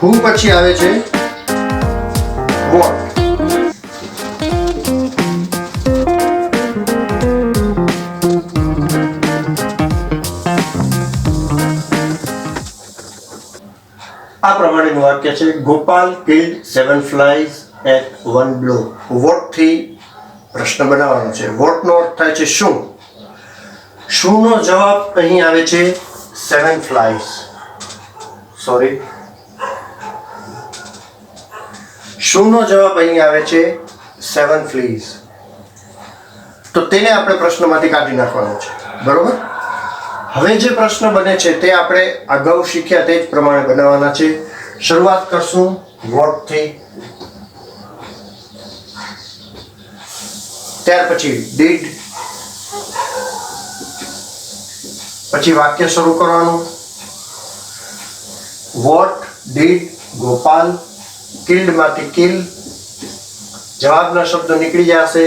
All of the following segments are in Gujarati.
who પછી આવે છે what. આ પ્રમાણેનું વાક્ય છે Gopal killed 7 flies at one blow. what થી પ્રશ્ન બનાવવાનો છે. what નો અર્થ થાય છે શું. શું નો જવાબ અહીં આવે છે 7 flies. સોરી, શું નો જવાબ અહીં આવે છે 7 fleas. તો તેને આપણે પ્રશ્નમાંથી કાઢી નાખવાનો છે. બરોબર. હવે જે પ્રશ્ન બને છે તે આપણે અગાઉ શીખ્યા તે જ પ્રમાણે બનાવવાના છે. શરૂઆત કરશું what થી, ત્યાર પછી did, પછી વાક્ય શરૂ કરવાનું. what did ગોપાલ killed માંથી kill, જવાબના શબ્દો નીકળી જશે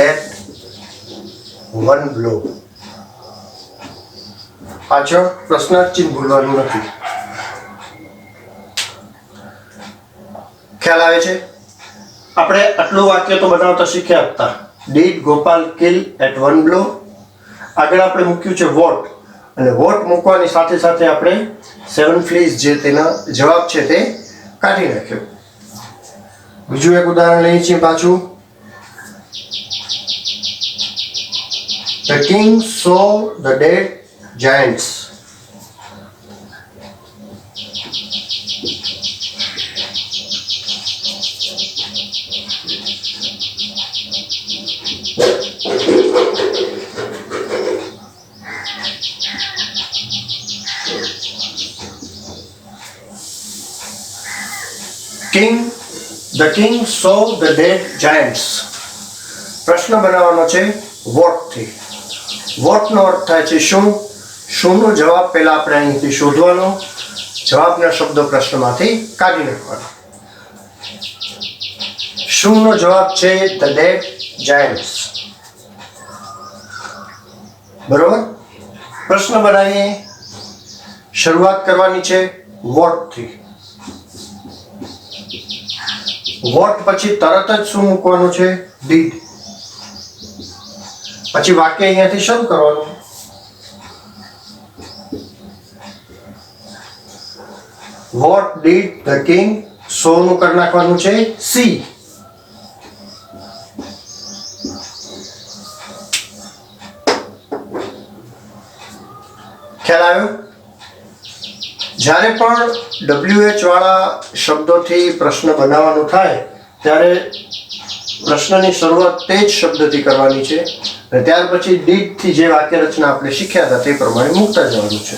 at one blow. પાછળ પ્રશ્નાર્થ ચિહ્ન ભૂલવાનું નથી. ખ્યાલ આવે છે. આપણે આટલું વાક્ય તો બનાવતા શીખ્યા હતા. did Gopal kill at one blow. આગળ આપણે મૂક્યું છે what, અને what મૂકવાની સાથે સાથે આપણે 7 fleas જે તેના જવાબ છે તે કાઢી નાખ્યો. બીજું એક ઉદાહરણ લઈએ છીએ પાછું. The king saw the dead giants. The king saw the dead giants. પ્રશ્ન બનાવવાનો છે what થી. what નો અર્થ થાય છે શું. શું નો જવાબ પહેલા આપણે અહીંથી શોધવાનો, જવાબના શબ્દો પ્રશ્નમાંથી કાઢી નાખવાનો. શું નો જવાબ છે the dead giants. બરોબર. પ્રશ્ન બનાવીએ. શરૂઆત કરવાની છે what થી. what પછી તરત જ શું મૂકવાનું છે did. પછી વાક્ય અહીંયાથી શરૂ કરવાનું. what did the king saw નું કરી નાખવાનું છે see. ખ્યાલ આવ્યો. જ્યારે પણ WH વાળા શબ્દોથી પ્રશ્ન બનાવવાનું થાય ત્યારે પ્રશ્નની શરૂઆત તે જ શબ્દથી કરવાની છે, અને ત્યાર પછી did થી જે વાક્ય રચના આપણે શીખ્યા હતા તે પ્રમાણે મૂકતા જવાનું છે.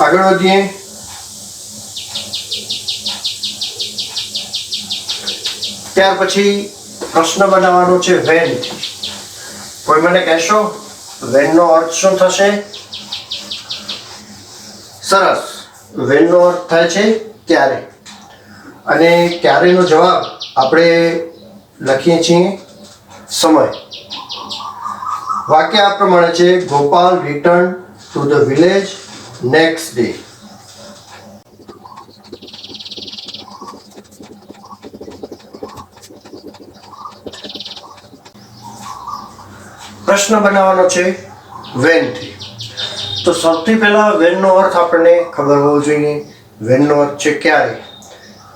આગળ વધીએ. ત્યાર પછી પ્રશ્ન બનાવવાનો છે when થી. કોઈ મને કહેશો when નો અર્થ શું થશે? સરસ. when નો અર્થ થાય છે ક્યારે, અને ક્યારેનો જવાબ આપણે લખીએ છીએ સમય. વાક્ય આ પ્રમાણે છે Gopal return to the village next day. પ્રશ્ન બનાવવાનો છે when થી. તો સૌથી પહેલા when નો અર્થ આપણને ખબર હોવો જોઈએ. when નો અર્થ છે ક્યારે.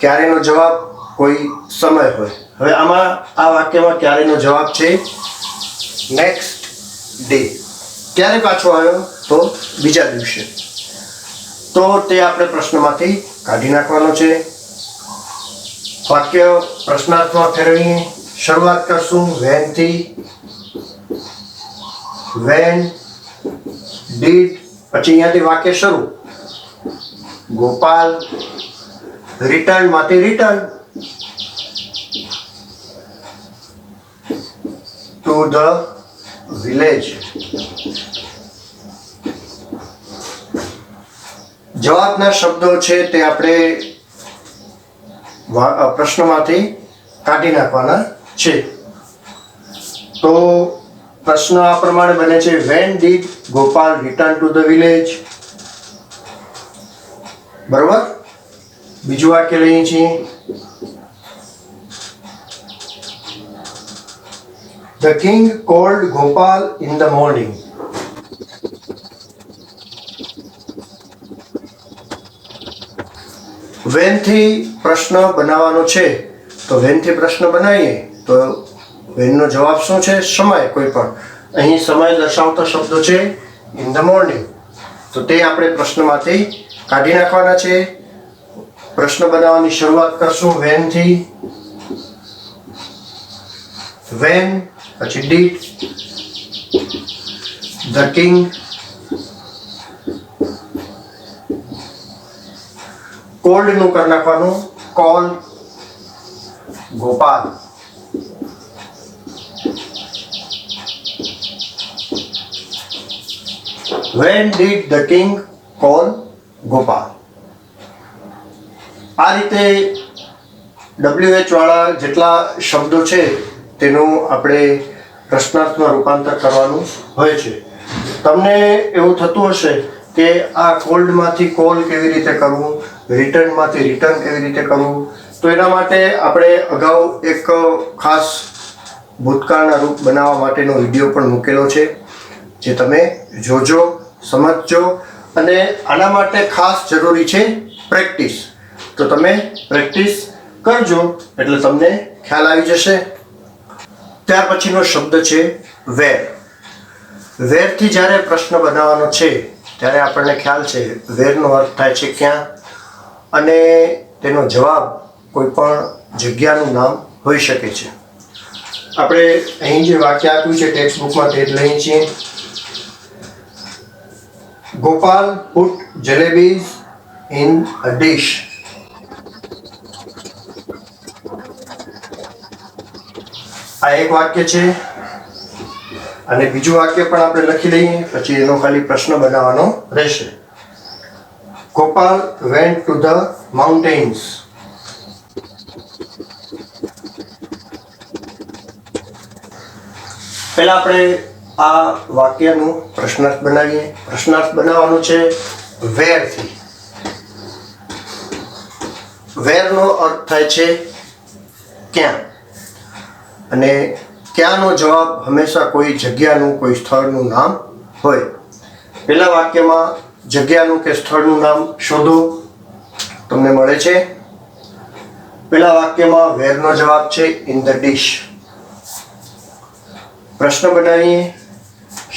ક્યારેનો જવાબ કોઈ સમય હોય. હવે આમાં આ વાક્યમાં ક્યારેનો જવાબ છે નેક્સ્ટ ડે. ક્યારે પાછો આવ્યો? તો બીજા દિવસે. તો તે આપણે પ્રશ્નમાંથી કાઢી નાખવાનો છે. વાક્ય પ્રશ્નાર્થમાં ફેરવીએ. શરૂઆત કરશું when થી. when did, પછી અહીંયાથી વાક્ય શરૂ. ગોપાલ રિટર્ન માંથી રિટર્ન ટુ ધ વિલેજ. જવાબના શબ્દો છે તે આપણે પ્રશ્નમાંથી કાઢી નાખવાના છે. તો પ્રશ્ન આ પ્રમાણે બને છે when did Gopal return to the village. બરોબર. બીજું વાક્ય લઈએ છીએ, The king called Gopal in the morning. When થી પ્રશ્ન બનાવવાનો છે તો when થી પ્રશ્ન બનાવીએ તો when નો જવાબ શું છે? સમય. કોઈ પણ અહીં સમય દર્શાવતો શબ્દો છે in the morning, તો તે આપણે પ્રશ્નમાંથી કાઢી નાખવાના છે. પ્રશ્ન બનાવવાની શરૂઆત કરશું when થી. when, પછી did, the king, કોલ્ડ નું કરી નાખવાનું call Gopal. When did the king call Gopal? આ રીતે WH વાળા જેટલા શબ્દો છે તેનું આપણે પ્રશ્નાર્થમાં રૂપાંતર કરવાનું હોય છે. તમને એવું થતું હશે કે આ કોલ્ડમાંથી કોલ કેવી રીતે કરવું, રિટર્નમાંથી રિટર્ન કેવી રીતે કરવું, તો એના માટે આપણે અગાઉ એક ખાસ ભૂતકાળના રૂપ બનાવવા માટેનો વિડીયો પણ મૂકેલો છે, જે તમે જોજો, સમજજો. અને આના માટે ખાસ જરૂરી છે પ્રેક્ટિસ. તો તમે પ્રેક્ટિસ કરજો એટલે તમને ખ્યાલ આવી જશે. ત્યાર પછીનો શબ્દ છે વેર. વેરથી જ્યારે પ્રશ્ન બનાવવાનો છે ત્યારે આપણને ખ્યાલ છે વેરનો અર્થ થાય છે ક્યાં, અને તેનો જવાબ કોઈ પણ જગ્યાનું નામ હોઈ શકે છે. આપણે અહીં જે વાક્ય આપ્યું છે ટેક્સ્ટ બુકમાં તે જ લઈએ છીએ. Gopal put jalebis in a dish. આ એક વાક્ય છે, અને બીજું વાક્ય પણ આપણે લખી લઈએ, પછી એનો ખાલી પ્રશ્ન બનાવવાનો રહેશે. Gopal went to the mountains. પહેલા આપણે આ વાક્યનું પ્રશ્નાર્થ બનાવીએ. પ્રશ્નાર્થ બનાવવાનું છે વેર થી. વેર નો અર્થ થાય છે ક્યાં, અને ક્યાંનો જવાબ હંમેશા કોઈ જગ્યાનું, કોઈ સ્થળનું નામ હોય. પહેલા વાક્યમાં જગ્યાનું કે સ્થળનું નામ શોધો, તમને મળે છે. પહેલા વાક્યમાં વેરનો જવાબ છે ઇન ધ ડિશ. પ્રશ્ન બનાવીએ.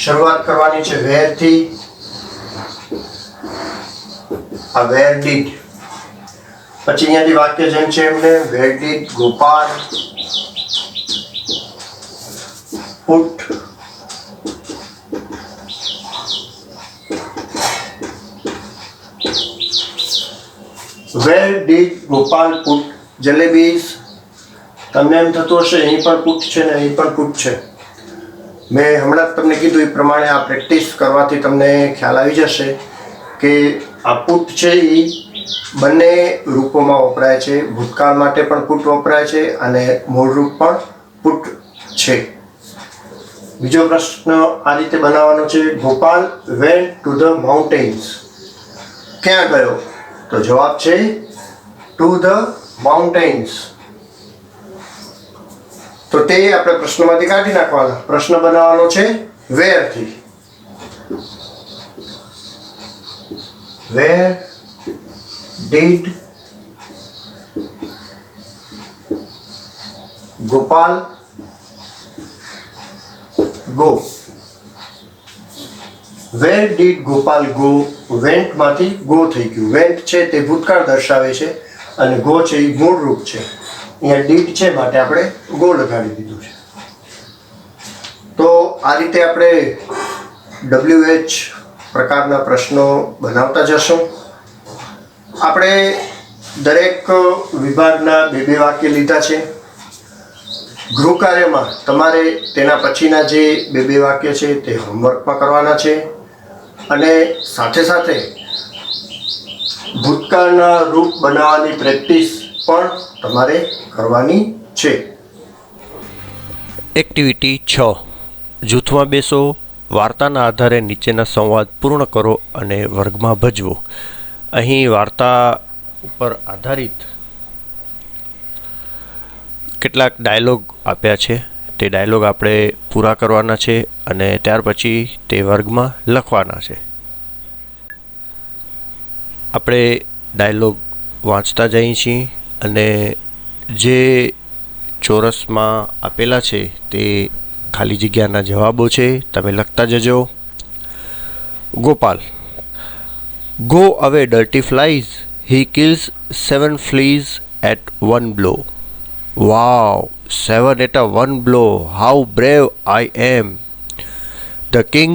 શરૂઆત કરવાની છે વેર થી. આ વેર ડીડ, પછી અહીંયાથી વાક્ય જેમ છે એમને where did Gopal put where did Gopal put jalebis? તમને એમ થતું હશે અહીં પણ પુટ છે ને અહીં પણ પુટ છે. મેં હમણાં જ તમને કીધું એ પ્રમાણે આ પ્રેક્ટિસ કરવાથી તમને ખ્યાલ આવી જશે કે આ પુટ છે એ બંને રૂપોમાં વપરાય છે. ભૂતકાળ માટે પણ પુટ વપરાય છે અને મૂળ રૂપ પણ પુટ છે. બીજો પ્રશ્ન આ રીતે બનાવવાનો છે. Gopal went to the mountains. ક્યાં ગયો? તો જવાબ છે to the mountains. તો તે આપણે પ્રશ્નમાંથી કાઢી નાખવાના. પ્રશ્ન બનાવવાનો છે where થી. Where did Gopal go? Where did Gopal go? Went માંથી go થઈ ગયું. Went છે તે ભૂતકાળ દર્શાવે છે અને go છે એ મૂળ રૂપ છે. અહીંયા did છે માટે આપણે go લગાડી દીધું છે. તો આ રીતે આપણે WH પ્રકારના પ્રશ્નો બનાવતા જશું. આપણે દરેક વિભાગના બે વાક્ય લીધા છે. ગૃહ કાર્યમાં તમારે તેના પછીના જે બે વાક્ય છે તે હોમવર્કમાં કરવાના છે, અને સાથે સાથે ભૂતકાળના રૂપ બનાવવાની પ્રેક્ટિસ પણ તમારે કરવાની છે. એક્ટિવિટી 6. જૂથમાં બેસો, વાર્તાના આધારે નીચેના સંવાદ પૂર્ણ કરો અને વર્ગમાં ભજવો. અહીં વાર્તા ઉપર આધારિત કેટલાક ડાયલોગ આપ્યા છે. તે ડાયલોગ આપણે પૂરા કરવાના છે અને ત્યાર પછી તે વર્ગમાં લખવાના છે. આપણે ડાયલોગ વાંચતા જઈએ છીએ અને જે ચોરસમાં આપેલા છે તે ખાલી જગ્યાના જવાબો છે. તમે લખતા જજો. Gopal: Go away, dirty flies. He kills 7 fleas at one blow. Wow, 7 at a one blow. How brave I am. The king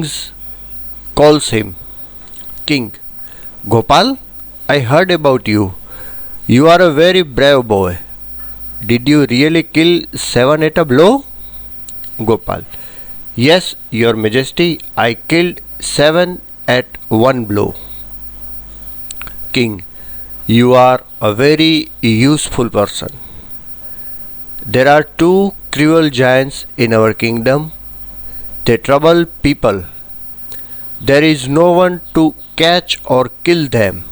calls him. King: Gopal, I heard about you. You are a very brave boy. Did you really kill 7 at a blow? Gopal: Yes, Your Majesty, I killed 7 at one blow. King: You are a very useful person. There are 2 cruel giants in our kingdom. They trouble people. There is no one to catch or kill them.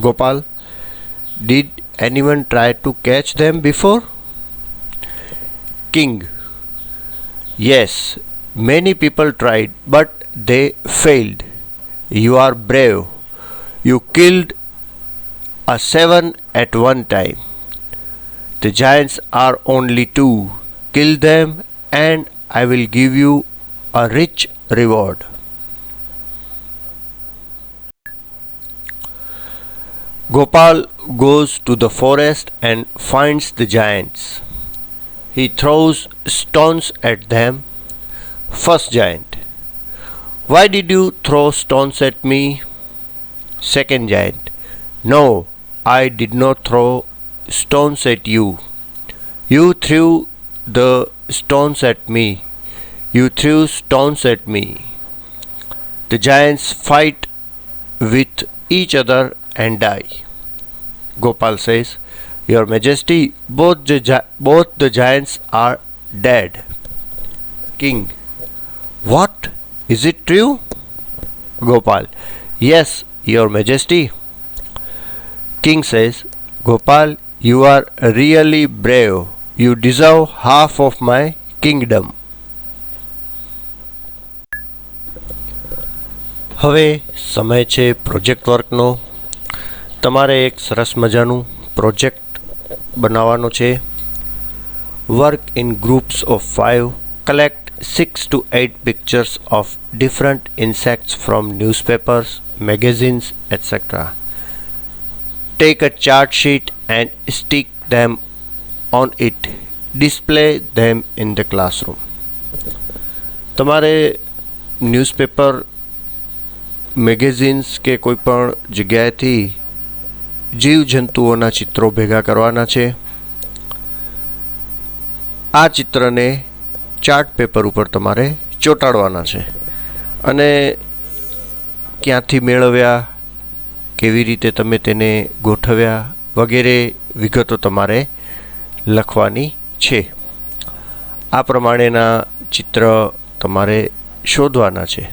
Gopal: Did anyone try to catch them before? King: Yes, many people tried, but they failed. You are brave. You killed a 7 at one time. The giants are only 2. Kill them and I will give you a rich reward. Gopal goes to the forest and finds the giants. He throws stones at them. First giant: Why did you throw stones at me? Second giant: No, I did not throw stones at you. You threw the stones at me. You threw stones at me. The giants fight with each other and die. Gopal says, Your Majesty, both the giants are dead. King: What? Is it true? Gopal: Yes, Your Majesty. King says, Gopal, you are really brave. You deserve half of my kingdom. હવે સમય છે પ્રોજેક્ટ વર્કનો. તમારે એક સરસ મજાનું પ્રોજેક્ટ બનાવવાનો છે. Work in groups of 5. Collect 6 to 8 pictures of different insects from newspapers, magazines, etc. Take a chart sheet and stick them on it. Display them in the classroom. તમારે ન્યૂઝપેપર, મેગેઝિન્સ કે કોઈ પણ જગ્યાએથી જીવજંતુઓના ચિત્રો ભેગા કરવાના છે. આ ચિત્રને ચાર્ટ પેપર ઉપર તમારે ચોંટાડવાના છે અને ક્યાંથી મેળવ્યા, કેવી રીતે તમે તેને ગોઠવ્યા વગેરે વિગતો તમારે લખવાની છે. આ પ્રમાણેના ચિત્ર તમારે શોધવાના છે.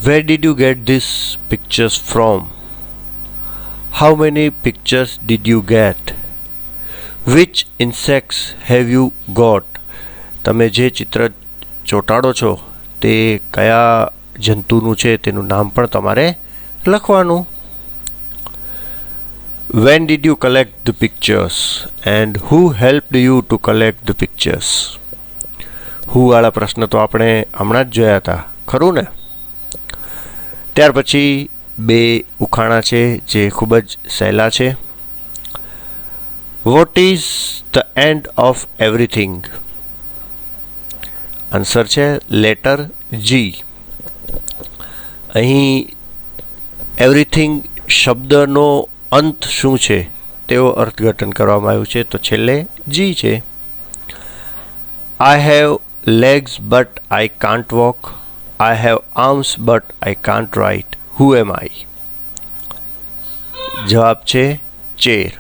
Where did you get these pictures from? How many pictures did you get? Which insects have you got? તમે જે ચિત્ર ચોંટાડો છો તે કયા જંતુનું છે તેનું નામ પણ તમારે લખવાનું. When did you collect the pictures? And who helped you to collect the pictures? Who વાળા પ્રશ્ન તો આપણે હમણાં જ જોયા હતા, ખરું ને? ત્યાર પછી 2 ઉખાણા છે જે ખૂબ જ સહેલા છે. What is the end of everything? Answer છે લેટર G. અહીં એવરીથિંગ શબ્દનો અંત શું છે તેવો અર્થઘટન કરવામાં આવ્યું છે, તો છેલ્લે G છે. I have legs but I can't walk. I have arms but I can't write. Who am I? જવાબ છે ચેર.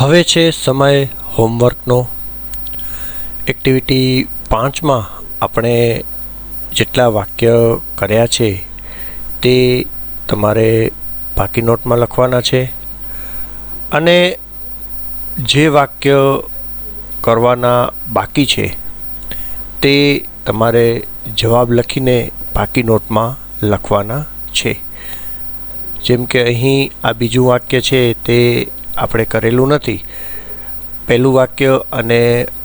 હવે છે સમય હોમવર્કનો. એક્ટિવિટી 5માં આપણે જેટલા વાક્ય કર્યા છે તે તમારે બાકી નોટમાં લખવાના છે અને જે વાક્ય કરવાના બાકી છે તે તમારે જવાબ લખીને બાકી નોટમાં લખવાના છે. જેમ કે અહીં આ બીજું વાક્ય છે તે આપણે કરેલું નથી. પહેલું વાક્ય અને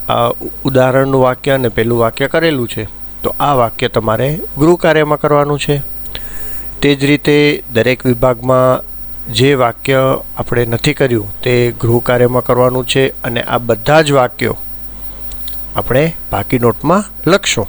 આ ઉદાહરણનું વાક્ય અને પહેલું વાક્ય કરેલું છે, તો આ વાક્ય તમારે ગૃહ કાર્યમાં કરવાનું છે. તે જ રીતે દરેક વિભાગમાં જે વાક્ય આપણે નથી કર્યું તે ગૃહ કાર્યમાં કરવાનું છે અને આ બધા જ વાક્યો આપણે બાકી નોટમાં લખશું.